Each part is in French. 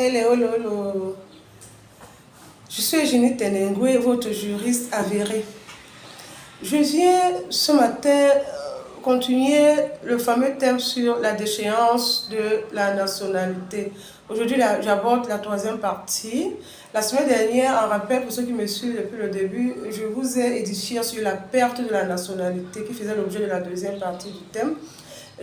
Hello, hello. Je suis Eugénie Tenengwe, votre juriste avéré. Je viens ce matin continuer le fameux thème sur la déchéance de la nationalité. Aujourd'hui, j'aborde la troisième partie. La semaine dernière, en rappel pour ceux qui me suivent depuis le début, je vous ai édifié sur la perte de la nationalité qui faisait l'objet de la deuxième partie du thème.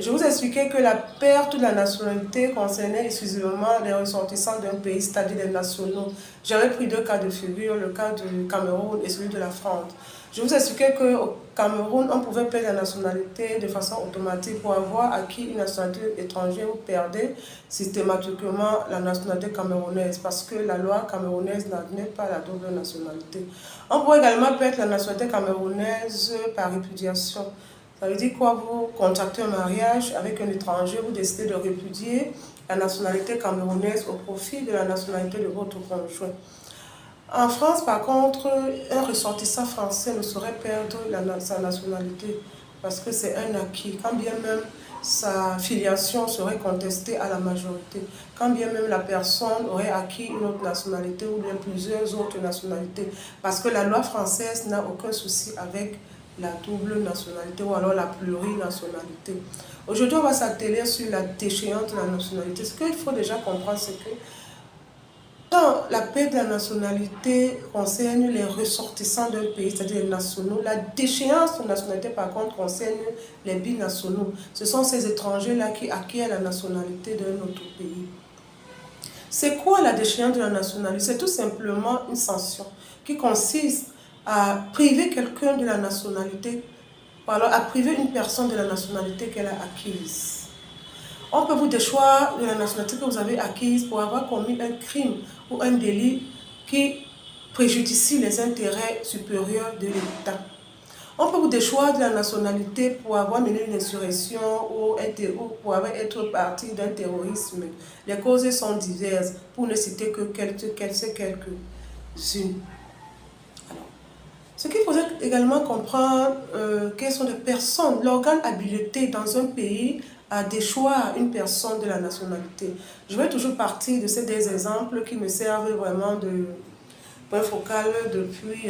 Je vous ai expliqué que la perte de la nationalité concernait exclusivement les ressortissants d'un pays, c'est-à-dire les nationaux. J'avais pris deux cas de figure, le cas du Cameroun et celui de la France. Je vous ai expliqué qu'au Cameroun, on pouvait perdre la nationalité de façon automatique pour avoir acquis une nationalité étrangère. Vous perdez systématiquement la nationalité camerounaise parce que la loi camerounaise n'admet pas la double nationalité. On pourrait également perdre la nationalité camerounaise par répudiation. Ça veut dire quoi? Vous contractez un mariage avec un étranger, vous décidez de répudier la nationalité camerounaise au profit de la nationalité de votre conjoint. En France, par contre, un ressortissant français ne saurait perdre sa nationalité parce que c'est un acquis, quand bien même sa filiation serait contestée à la majorité, quand bien même la personne aurait acquis une autre nationalité ou bien plusieurs autres nationalités, parce que la loi française n'a aucun souci avec la double nationalité ou alors la plurinationalité. Aujourd'hui, on va s'atteler sur la déchéance de la nationalité. Ce qu'il faut déjà comprendre, c'est que quand la perte de la nationalité concerne les ressortissants d'un pays, c'est-à-dire les nationaux, la déchéance de nationalité, par contre, concerne les binationaux. Ce sont ces étrangers-là qui acquièrent la nationalité d'un autre pays. C'est quoi la déchéance de la nationalité? C'est tout simplement une sanction qui consiste à priver quelqu'un de la nationalité, alors à priver une personne de la nationalité qu'elle a acquise. On peut vous déchoir de la nationalité que vous avez acquise pour avoir commis un crime ou un délit qui préjudicie les intérêts supérieurs de l'État. On peut vous déchoir de la nationalité pour avoir mené une insurrection ou pour avoir été partie d'un terrorisme. Les causes sont diverses, pour ne citer que quelques-unes. Ce qu'il faut également comprendre, quelles sont les personnes, l'organe habilité dans un pays à déchoir une personne de la nationalité. Je vais toujours partir de ces deux exemples qui me servent vraiment de point focal depuis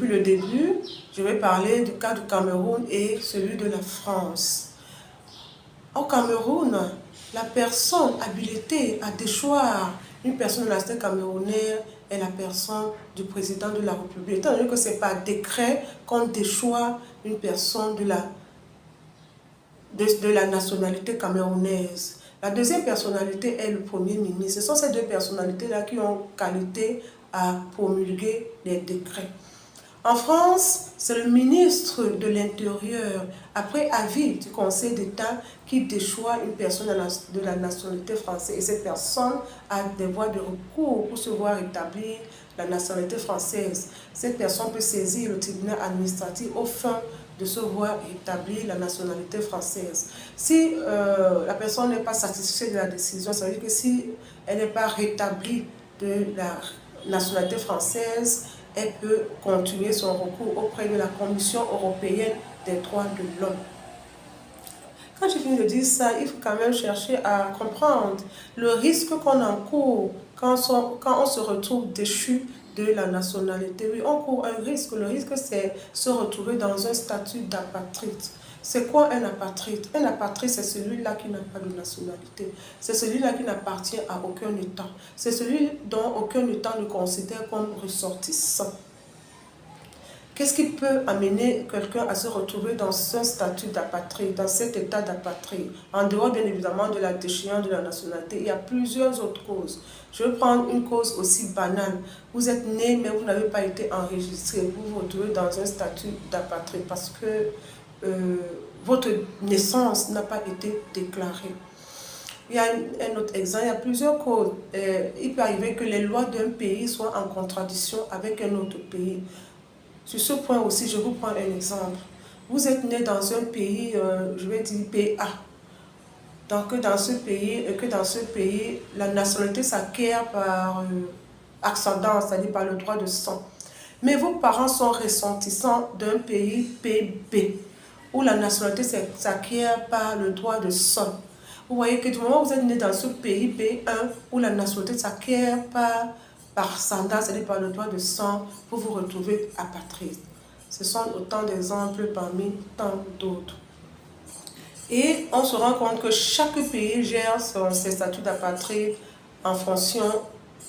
le début. Je vais parler du cas du Cameroun et celui de la France. Au Cameroun, la personne habilitée à déchoir une personne de la nationalité camerounaise est la personne du président de la République. Étant donné que c'est par décret qu'on déchoit une personne de la nationalité camerounaise. La deuxième personnalité est le Premier ministre. Ce sont ces deux personnalités-là qui ont qualité à promulguer les décrets. En France, c'est le ministre de l'Intérieur, après avis du Conseil d'État, qui déchoit une personne de la nationalité française. Et cette personne a des voies de recours pour se voir rétablir la nationalité française. Cette personne peut saisir le tribunal administratif au fin de se voir établir la nationalité française. Si la personne n'est pas satisfaite de la décision, ça veut dire que si elle n'est pas rétablie de la nationalité française, elle peut continuer son recours auprès de la Commission européenne des droits de l'homme. Quand je finis de dire ça, il faut quand même chercher à comprendre le risque qu'on encourt quand on se retrouve déchu de la nationalité. Oui, on court un risque. Le risque, c'est se retrouver dans un statut d'apatride. C'est quoi un apatride? Un apatride, c'est celui-là qui n'a pas de nationalité. C'est celui-là qui n'appartient à aucun État. C'est celui dont aucun État ne considère comme ressortissant. Qu'est-ce qui peut amener quelqu'un à se retrouver dans ce statut d'apatride, dans cet état d'apatride? En dehors, bien évidemment, de la déchéance de la nationalité, il y a plusieurs autres causes. Je vais prendre une cause aussi banale. Vous êtes né, mais vous n'avez pas été enregistré. Vous vous retrouvez dans un statut d'apatride parce que votre naissance n'a pas été déclarée. Il y a un autre exemple, il y a plusieurs causes. Il peut arriver que les lois d'un pays soient en contradiction avec un autre pays. Sur ce point aussi, je vous prends un exemple. Vous êtes né dans un pays, je vais dire pays A. Donc, que dans ce pays, la nationalité s'acquiert par ascendance, c'est-à-dire par le droit de sang. Mais vos parents sont ressortissants d'un pays B, où la nationalité s'acquiert par le droit de sang. Vous voyez que du moment où vous êtes né dans ce pays, P1, où la nationalité s'acquiert par ascendance, c'est-à-dire par le droit de sang, vous vous retrouvez apatride. Ce sont autant d'exemples parmi tant d'autres. Et on se rend compte que chaque pays gère ses statuts d'apatride en fonction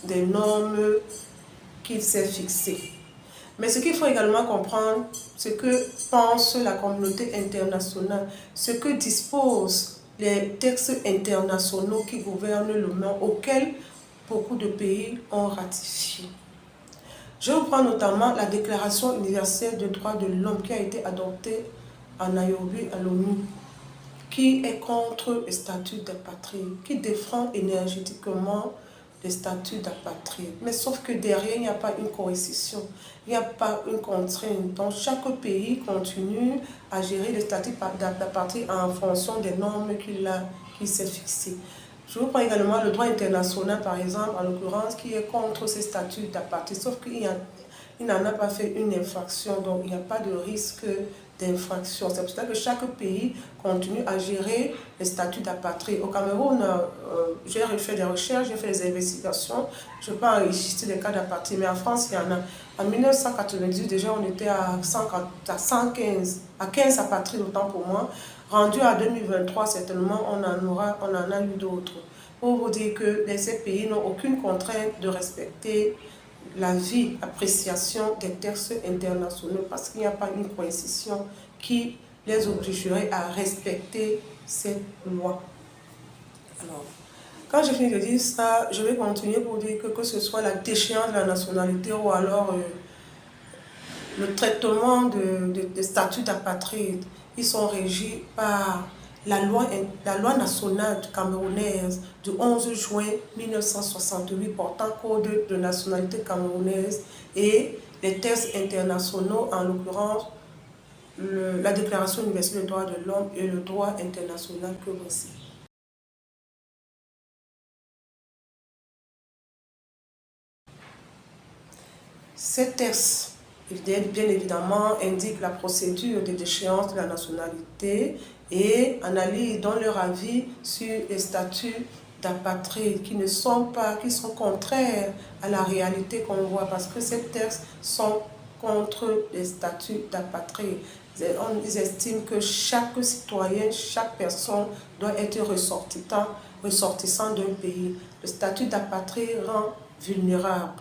des normes qu'il s'est fixées. Mais ce qu'il faut également comprendre, c'est que pense la communauté internationale, ce que disposent les textes internationaux qui gouvernent le monde, auxquels beaucoup de pays ont ratifié. Je reprends notamment la Déclaration universelle des droits de l'homme qui a été adoptée à Nairobi, à l'ONU, qui est contre le statut d'apatride, qui défend énergétiquement le statut d'apatride. Mais sauf que derrière, il n'y a pas une coercition, il n'y a pas une contrainte. Donc chaque pays continue à gérer le statut d'apatride en fonction des normes qu'il s'est fixées. Je vous prends également le droit international, par exemple, en l'occurrence, qui est contre ces statuts d'apatride, sauf qu'il n'en a pas fait une infraction, donc il n'y a pas de risque d'infraction. C'est pour ça que chaque pays continue à gérer les statuts d'apatride. Au Cameroun, j'ai fait des recherches, j'ai fait des investigations. Je ne peux pas enregistrer des cas d'apatride, mais en France, il y en a. En 1998, déjà, on était à 15 apatrides, autant pour moi. Rendu à 2023, certainement, on en a eu d'autres. Pour vous dire que ces pays n'ont aucune contrainte de respecter la vie, appréciation des textes internationaux, parce qu'il n'y a pas une coercition qui les obligerait à respecter cette loi. Alors, quand j'ai fini de dire ça, je vais continuer pour dire que ce soit la déchéance de la nationalité ou alors le traitement de statut d'apatride, ils sont régis par la loi nationale camerounaise du 11 juin 1968 portant code de nationalité camerounaise et les textes internationaux, en l'occurrence la Déclaration universelle des droits de l'homme et le droit international que voici. Ces textes, bien évidemment, indiquent la procédure de déchéance de la nationalité et analysent dans leur avis sur les statuts d'apatride qui sont contraires à la réalité qu'on voit, parce que ces textes sont contre les statuts d'apatride. Ils estiment que chaque citoyen, chaque personne doit être ressortissant d'un pays. Le statut d'apatride rend vulnérable.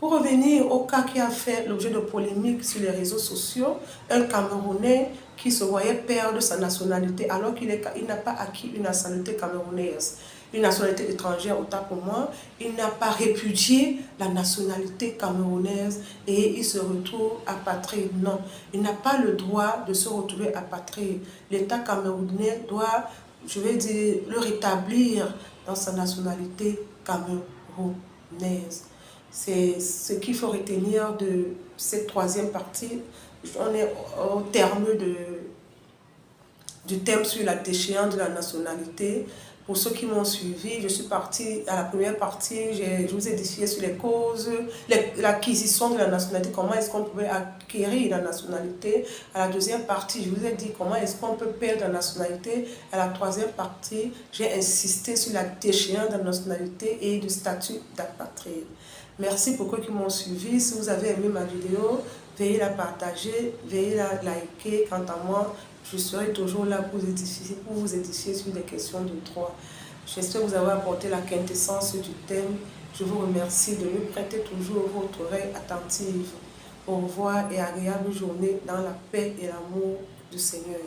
Pour revenir au cas qui a fait l'objet de polémiques sur les réseaux sociaux, un Camerounais qui se voyait perdre sa nationalité alors qu'il n'a pas acquis une nationalité camerounaise, une nationalité étrangère, autant pour moi, il n'a pas répudié la nationalité camerounaise et il se retrouve apatride. Non, il n'a pas le droit de se retrouver apatride. L'État camerounais doit, je vais dire, le rétablir dans sa nationalité camerounaise. C'est ce qu'il faut retenir de cette troisième partie. On est au terme du thème sur la déchéance de la nationalité. Pour ceux qui m'ont suivi, je suis partie à la première partie, je vous ai édifié sur les causes, l'acquisition de la nationalité, comment est-ce qu'on pouvait acquérir la nationalité. À la deuxième partie, je vous ai dit comment est-ce qu'on peut perdre la nationalité. À la troisième partie, j'ai insisté sur la déchéance de la nationalité et du statut d'apatride. Merci pour ceux qui m'ont suivi. Si vous avez aimé ma vidéo, veuillez la partager, veuillez la liker. Quant à moi, je serai toujours là pour vous édifier sur des questions de droit. J'espère vous avoir apporté la quintessence du thème. Je vous remercie de me prêter toujours votre oreille attentive. Au revoir et agréable journée dans la paix et l'amour du Seigneur.